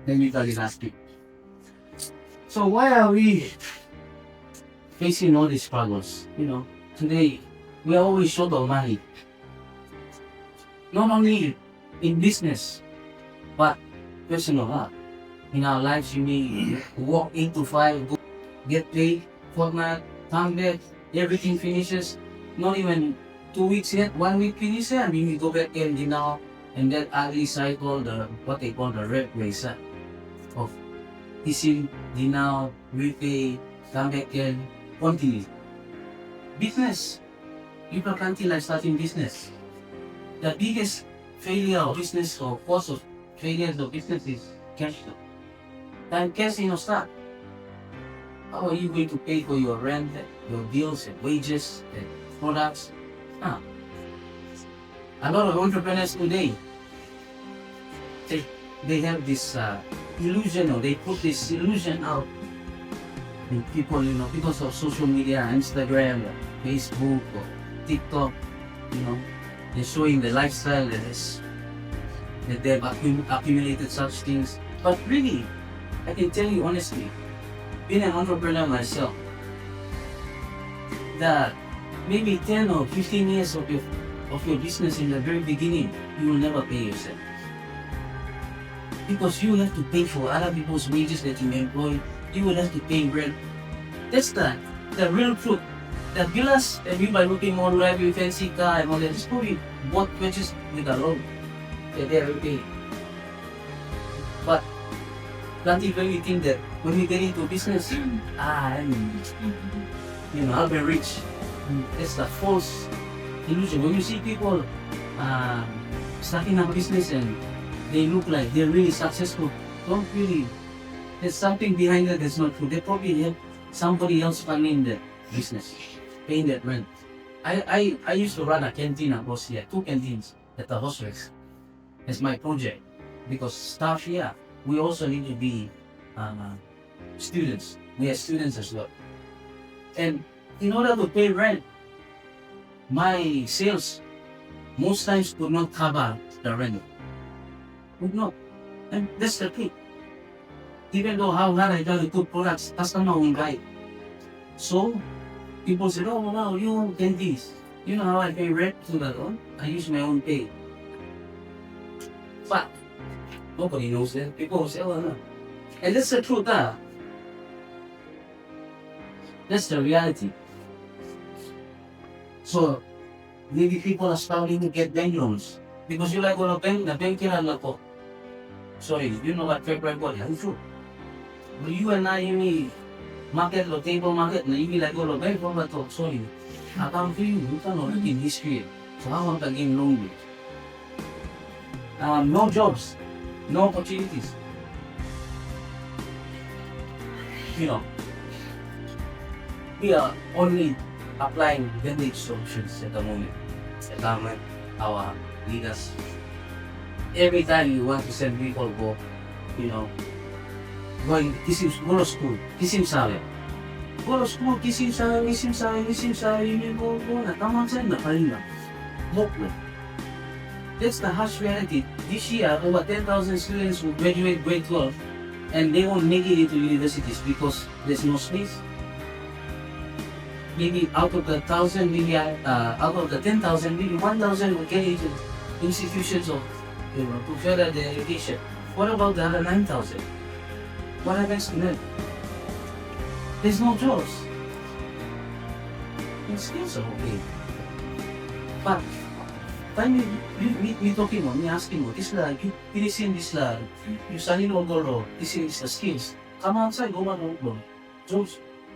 than we did last week. So why are we facing all these struggles? Today we are always short of money. Not only in business, but personal life. In our lives, you may walk 8 to 5, go get paid, fortnight, come back, everything finishes. Not even 2 weeks yet, 1 week finishes, and we go back in dinner, and that ugly cycle, what they call the red race of kissing, dinner, repay, come back in, continue. Business. People can't like starting business. The biggest failure of business or cause of failure of business is cash flow. And cash in your start. How are you going to pay for your rent, your bills, and wages, and products? A lot of entrepreneurs today, they have this illusion, or they put this illusion out in people, because of social media, Instagram, Facebook, or TikTok, they're showing the lifestyle that they've accumulated such things. But really, I can tell you honestly, being an entrepreneur myself, that maybe 10 or 15 years of your business in the very beginning, you will never pay yourself. Because you will have to pay for other people's wages that you employ, you will have to pay rent. That's the real truth. The villas that you by looking more like you fancy car and all that, it's probably bought purchased with a loan that they are paying. But don't even you think that when we get into business, I'll be rich. That's the false illusion. When you see people starting a business and they look like they're really successful, don't really, there's something behind that that's not true. They probably have somebody else funding the business, paying that rent. I used to run a canteen across here, 2 canteens at the hospice. It's my project, because staff here, we also need to be students. We are students as well. And in order to pay rent, my sales most times could not cover the rent. Could not. And that's the truth. Even though how hard I try to put products, customer won't buy. So people say, oh wow, you can this. You know how I pay rent to that one? I use my own pay. But nobody knows that. People say, oh no. And that's the truth, That's the reality. So maybe people are struggling to get bank loans. Because you like go to bank, the bank killer like, sorry, you know what fair body, it's true. But you and I, you need market or table market, na you like go to bank, but sorry, account for you cannot look in history. So how am I getting loan with? No jobs, no opportunities. We are only applying bandage solutions at the moment. The government, our leaders. Every time you want to send people go to school, kisim sabi. Go to school, kisim sabi, you go na tamang sa'yo na palinga. That's the harsh reality. This year, over 10,000 students will graduate grade 12 and they won't make it into universities because there's no space. Maybe out of the 1,000, maybe out of the 10,000, maybe 1,000 will get into institutions of, to further their education. What about the other 9,000? What happens to them? There's no jobs. The skills are okay. But time you talking mo, me asking mo, this la, you finishing this la, you studying all the this is the skills. Come outside, go on, jobs.